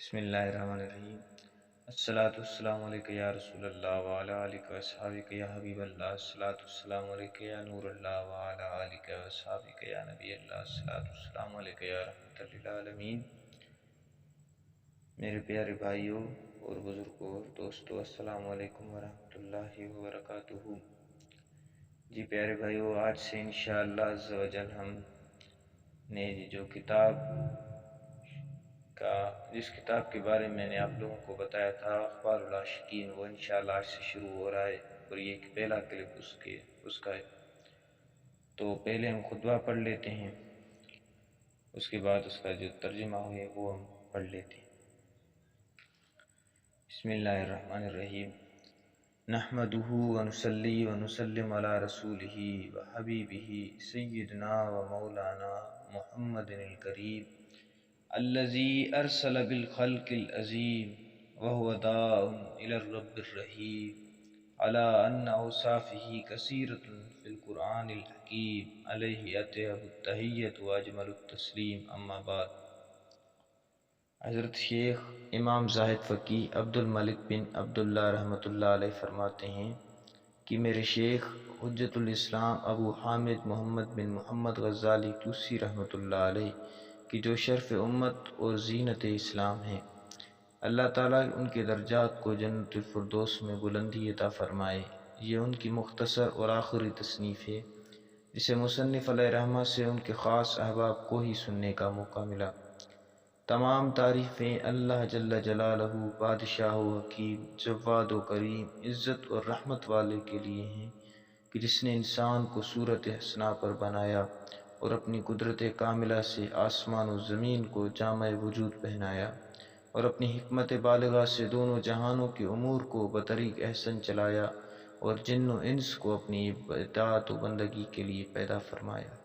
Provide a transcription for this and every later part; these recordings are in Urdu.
بسم اللہ الرحمن الرحیم۔ الصلاۃ والسلام علیک یا رسول اللہ وعلی آلک و اصحابک یا حبیب اللہ۔ الصلاۃ والسلام علیک یا نور اللہ وعلی آلک و اصحابک یا نبی اللہ۔ الصلاۃ والسلام علیک یا رحمۃ للعالمین۔ میرے پیارے بھائیوں اور بزرگوں اور دوستوں، السلام علیکم ورحمۃ اللہ وبرکاتہ۔ جی پیارے بھائیوں، آج سے انشاءاللہ عز و جل ہم نے جس کتاب کے بارے میں نے آپ لوگوں کو بتایا تھا، اخبار العاشقین، وہ انشاءاللہ آج سے شروع ہو رہا ہے اور یہ ایک پہلا کلپ اس کا ہے۔ تو پہلے ہم خطبہ پڑھ لیتے ہیں، اس کے بعد اس کا جو ترجمہ ہے وہ ہم پڑھ لیتے ہیں۔ بسم اللہ الرحمن الرحیم۔ نحمدہ ونصلی ونسلم علی رسولہ وحبیبہ سیدنا و مولانا محمد الکریم الذی ارسل بالخلق العظیم وهو داع الى الرب الرحیم علی ان اوصافہ کثیرۃ فی القرآن الحکیم علیہ اطیب التحیۃ واجمل التسلیم، اما بعد۔ حضرت شیخ امام زاہد فقیہ عبد الملک بن عبداللہ رحمۃ اللہ علیہ فرماتے ہیں کہ میرے شیخ حجت الاسلام ابو حامد محمد بن محمد غزالی توسی رحمۃ اللہ علیہ کی جو شرف امت اور زینت اسلام ہیں، اللہ تعالیٰ ان کے درجات کو جنت الفردوس میں بلندی عطا فرمائے۔ یہ ان کی مختصر اور آخری تصنیف ہے جسے مصنف علیہ رحمہ سے ان کے خاص احباب کو ہی سننے کا موقع ملا۔ تمام تعریفیں اللہ جل جلالہ بادشاہ و حکیم، جواد و کریم، عزت اور رحمت والے کے لیے ہیں کہ جس نے انسان کو صورت حسنہ پر بنایا اور اپنی قدرت کاملہ سے آسمان و زمین کو جامع وجود پہنایا، اور اپنی حکمت بالغہ سے دونوں جہانوں کے امور کو بطریق احسن چلایا، اور جن و انس کو اپنی اطاعت و بندگی کے لیے پیدا فرمایا۔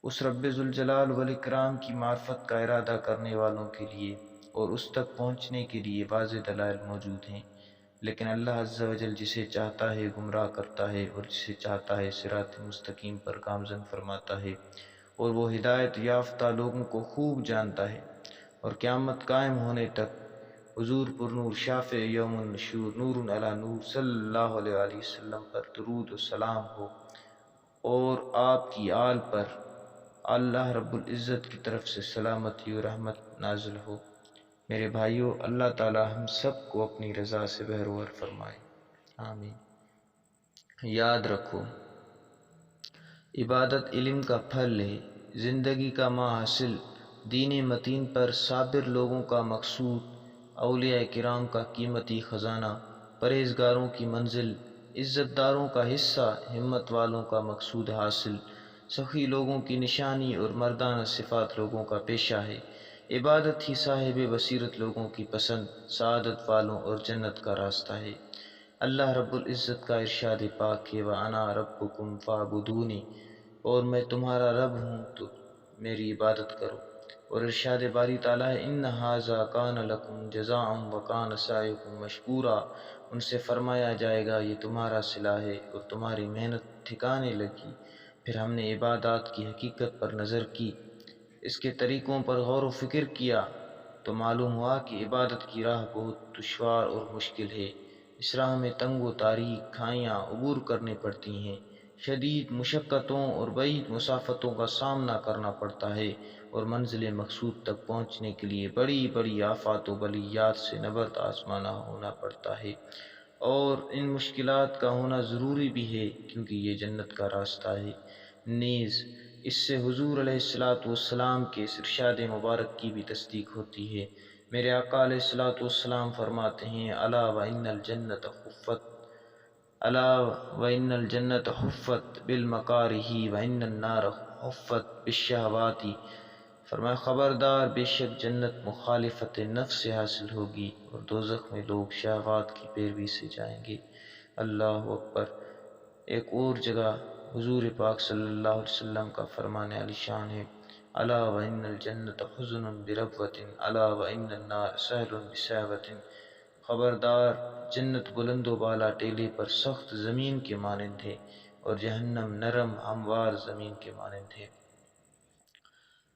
اس رب ذوالجلال والاکرام کی معرفت کا ارادہ کرنے والوں کے لیے اور اس تک پہنچنے کے لیے واضح دلائل موجود ہیں، لیکن اللہ عز و جل جسے چاہتا ہے گمراہ کرتا ہے اور جسے چاہتا ہے صراط مستقیم پر گامزن فرماتا ہے، اور وہ ہدایت یافتہ لوگوں کو خوب جانتا ہے۔ اور قیامت قائم ہونے تک حضور پر نور شافع یوم النشور نور علی نور صلی اللہ علیہ وآلہ وسلم پر درود و سلام ہو، اور آپ کی آل پر اللہ رب العزت کی طرف سے سلامتی و رحمت نازل ہو۔ میرے بھائیوں، اللہ تعالی ہم سب کو اپنی رضا سے بہرور فرمائے، آمین۔ یاد رکھو، عبادت علم کا پھل ہے، زندگی کا محاصل، دین متین پر صابر لوگوں کا مقصود، اولیاء کرام کا قیمتی خزانہ، پرہیزگاروں کی منزل، عزت داروں کا حصہ، ہمت والوں کا مقصود حاصل، سخی لوگوں کی نشانی اور مردانہ صفات لوگوں کا پیشہ ہے۔ عبادت ہی صاحب بصیرت لوگوں کی پسند، سعادت والوں اور جنت کا راستہ ہے۔ اللہ رب العزت کا ارشاد پاک ہے، وَأَنَا رَبُّكُمْ فَاعْبُدُونِ، اور میں تمہارا رب ہوں تو میری عبادت کرو۔ اور ارشاد باری تعالیٰ ہے، إِنَّ هَٰذَا كَانَ لَكُمْ جَزَاءً وَكَانَ سَعْيُكُمْ مَشْكُورًا، ان سے فرمایا جائے گا یہ تمہارا صلہ ہے اور تمہاری محنت ٹھکانے لگی۔ پھر ہم نے عبادات کی حقیقت پر نظر کی، اس کے طریقوں پر غور و فکر کیا تو معلوم ہوا کہ عبادت کی راہ بہت دشوار اور مشکل ہے۔ اس راہ میں تنگ و تاریک کھائیاں عبور کرنی پڑتی ہیں، شدید مشقتوں اور بعید مسافتوں کا سامنا کرنا پڑتا ہے، اور منزل مقصود تک پہنچنے کے لیے بڑی بڑی آفات و بلیات سے نبرد آزمانا ہونا پڑتا ہے۔ اور ان مشکلات کا ہونا ضروری بھی ہے کیونکہ یہ جنت کا راستہ ہے۔ نیز اس سے حضور علیہ السلام کے اس ارشاد مبارک کی بھی تصدیق ہوتی ہے۔ میرے آقا علیہ السلام فرماتے ہیں، الا وان الجنت حفت الا وان الجنت حفت بالمکارہ وان النار حفت بالشہوات، فرمایا خبردار، بے شک جنت مخالفت نفس سے حاصل ہوگی اور دوزخ میں لوگ شہوات کی پیروی سے جائیں گے۔ اللہ اکبر۔ ایک اور جگہ حضور پاک صلی اللہ علیہ وسلم کا فرمان علی شان ہے، الا وان الجنت حزن بربوۃ الا وان النار سہل بسہوۃ، خبردار، جنت بلند و بالا ٹیلے پر سخت زمین کے مانند ہے اور جہنم نرم ہموار زمین کے مانند ہے۔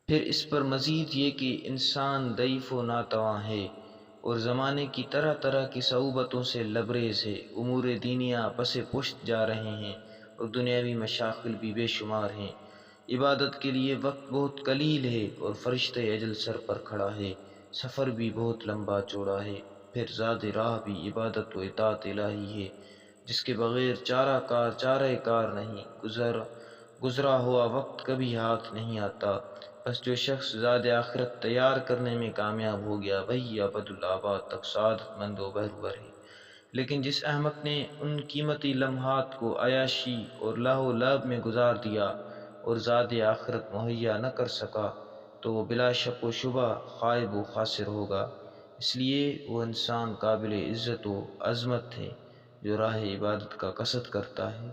پھر اس پر مزید یہ کہ انسان ضعیف و ناتواں ہے اور زمانے کی طرح طرح کی صعوبتوں سے لبریز ہے، امور دینیہ پس پشت جا رہے ہیں اور دنیاوی مشاغل بھی بے شمار ہیں، عبادت کے لیے وقت بہت قلیل ہے اور فرشتہ اجل سر پر کھڑا ہے، سفر بھی بہت لمبا چوڑا ہے، پھر زاد راہ بھی عبادت و اطاعت الہی ہے جس کے بغیر چارہ کار نہیں، گزرا ہوا وقت کبھی ہاتھ نہیں آتا۔ بس جو شخص زاد آخرت تیار کرنے میں کامیاب ہو گیا وہی ابد الآباد تک سعادت مند و بہرور ہے، لیکن جس احمق نے ان قیمتی لمحات کو عیاشی اور لاہ و لعب میں گزار دیا اور زاد آخرت مہیا نہ کر سکا تو وہ بلا شک و شبہ خائب و خاسر ہوگا۔ اس لیے وہ انسان قابل عزت و عظمت ہے جو راہ عبادت کا قصد کرتا ہے،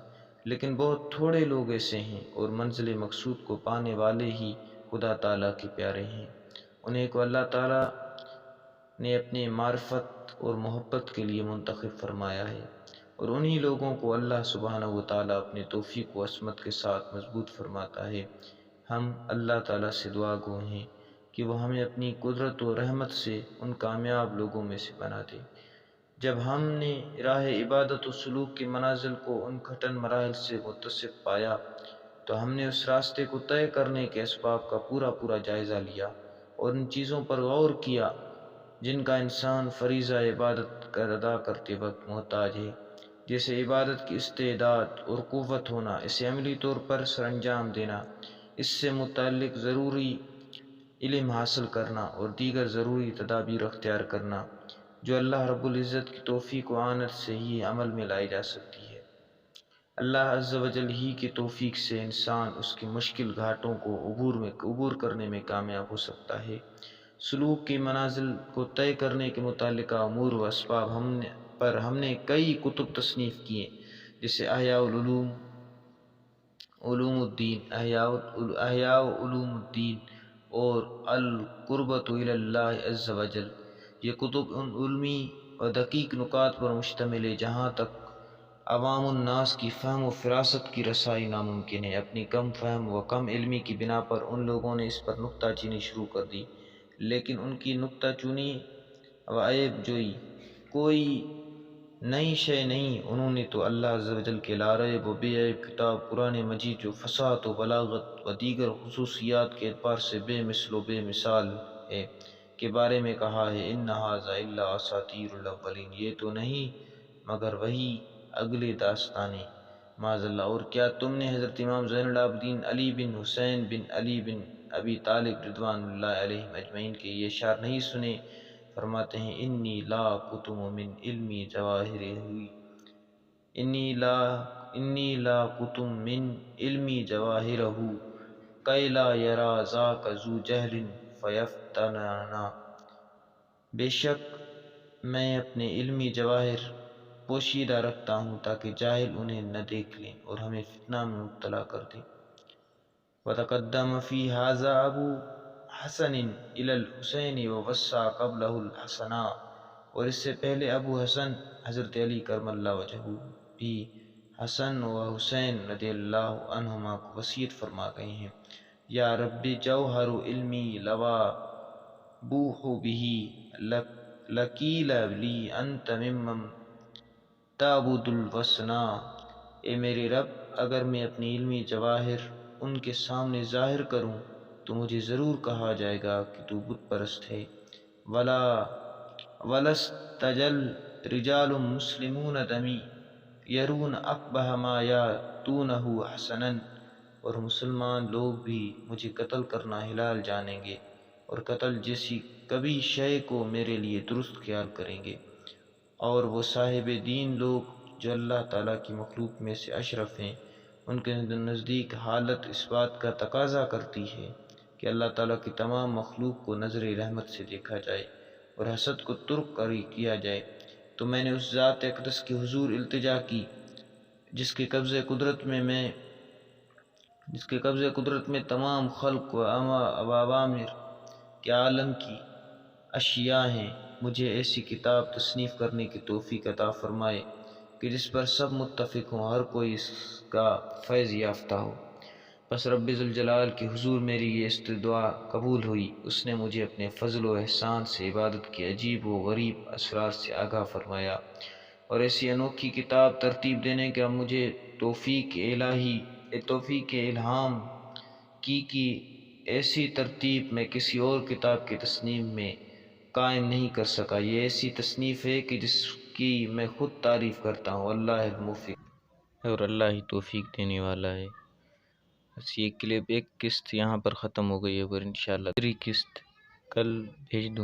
لیکن بہت تھوڑے لوگ ایسے ہیں اور منزل مقصود کو پانے والے ہی خدا تعالیٰ کے پیارے ہیں، انہیں کو اللہ تعالیٰ نے اپنے معرفت اور محبت کے لیے منتخب فرمایا ہے، اور انہی لوگوں کو اللہ سبحانہ و تعالیٰ اپنے توفیق و عصمت کے ساتھ مضبوط فرماتا ہے۔ ہم اللہ تعالیٰ سے دعا گو ہیں کہ وہ ہمیں اپنی قدرت و رحمت سے ان کامیاب لوگوں میں سے بنا دے۔ جب ہم نے راہ عبادت و سلوک کے منازل کو ان کھٹن مراحل سے متصف پایا تو ہم نے اس راستے کو طے کرنے کے اسباب کا پورا جائزہ لیا اور ان چیزوں پر غور کیا جن کا انسان فریضہ عبادت کا ادا کرتے وقت محتاج ہے، جیسے عبادت کی استعداد اور قوت ہونا، اسے عملی طور پر سر انجام دینا، اس سے متعلق ضروری علم حاصل کرنا اور دیگر ضروری تدابیر اختیار کرنا جو اللہ رب العزت کی توفیق و اعانت سے ہی عمل میں لائی جا سکتی ہے۔ اللہ عز و جل ہی کی توفیق سے انسان اس کی مشکل گھاٹوں کو عبور کرنے میں کامیاب ہو سکتا ہے۔ سلوک کی منازل کو طے کرنے کے متعلقہ امور و اسباب ہم نے کئی کتب تصنیف کیے، جیسے احیاء علوم الدین اور القربۃ الی اللہ عز و جل۔ یہ کتب ان علمی و دقیق نکات پر مشتمل ہے جہاں تک عوام الناس کی فہم و فراست کی رسائی ناممکن ہے۔ اپنی کم فہم و کم علمی کی بنا پر ان لوگوں نے اس پر نکتہ چینی شروع کر دی، لیکن ان کی نکتہ چینی و عیب جوئی کوئی نئی شے نہیں، انہوں نے تو اللہ عز و جل کے لاریب و بے عیب کتاب قرآن مجید جو فصاحت و بلاغت و دیگر خصوصیات کے اعتبار سے بے مثل و بے مثال ہے کے بارے میں کہا ہے، ان ھذا الا اساطیر الاولین، یہ تو نہیں مگر وہی اگلے داستانیں، معاذ اللہ۔ اور کیا تم نے حضرت امام زین العابدین علی بن حسین بن علی بن ابی طالب رضوان اللہ علیہم اجمعین کے یہ اشعار نہیں سنے؟ فرماتے ہیں، انی لا کتم من علمی جواہرہ کئی لا یرا ذاک ذو جہل فیفتننا۔ بے شک میں اپنے علمی جواہر پوشیدہ رکھتا ہوں تاکہ جاہل انہیں نہ دیکھ لیں اور ہمیں فتنہ میں مبتلا کر دیں۔ وتقدم فی ھذا ابو حسن الی الحسین ووصى قبلہ الحسنا، اور اس سے پہلے ابو حسن حضرت علی کرم اللہ وجہہ بھی حسن و حسین رضی اللہ عنہما کو وصیت فرما گئے ہیں، یا رب جوہر علمی لوا بوح بہ لقیل لی انت ممن تعبد الوثنا۔ اے میرے رب، اگر میں اپنی علمی جواہر ان کے سامنے ظاہر کروں تو مجھے ضرور کہا جائے گا کہ تو بت پرست ہے۔ وَلَسْتَجَلَّ رِجَالٌ مُسْلِمُونَ دَمِي يَرُونَ أَقْبَحَ مَا يَأْتُونَهُ حَسَنًا، اور مسلمان لوگ بھی مجھے قتل کرنا حلال جانیں گے اور قتل جیسی کبھی شے کو میرے لیے درست خیال کریں گے، اور وہ صاحب دین لوگ جو اللہ تعالیٰ کی مخلوق میں سے اشرف ہیں، ان کے نزدیک حالت اس بات کا تقاضا کرتی ہے کہ اللہ تعالیٰ کی تمام مخلوق کو نظر رحمت سے دیکھا جائے اور حسد کو ترک کیا جائے، تو میں نے اس ذات اقدس کے حضور التجا کی جس کے قبضۂ قدرت میں تمام خلق و عوامر کے عالم کی اشیاء ہیں، مجھے ایسی کتاب تصنیف کرنے کی توفیق عطا فرمائے کہ جس پر سب متفق ہوں، ہر کوئی اس کا فیض یافتہ ہو۔ بس رب ذوالجلال کے حضور میری یہ استدعا قبول ہوئی۔ اس نے مجھے اپنے فضل و احسان سے عبادت کے عجیب و غریب اسرار سے آگاہ فرمایا، اور ایسی انوکھی کتاب ترتیب دینے کا مجھے توفیق الہام کی ایسی ترتیب میں کسی اور کتاب کی تصنیف میں قائم نہیں کر سکا۔ یہ ایسی تصنیف ہے کہ جس کی میں خود تعریف کرتا ہوں۔ اللہ الموفق ہے اور اللہ ہی توفیق دینے والا ہے۔ بس یہ کلپ ایک قسط یہاں پر ختم ہو گئی ہے، اور انشاءاللہ دوسری قسط کل بھیج دوں۔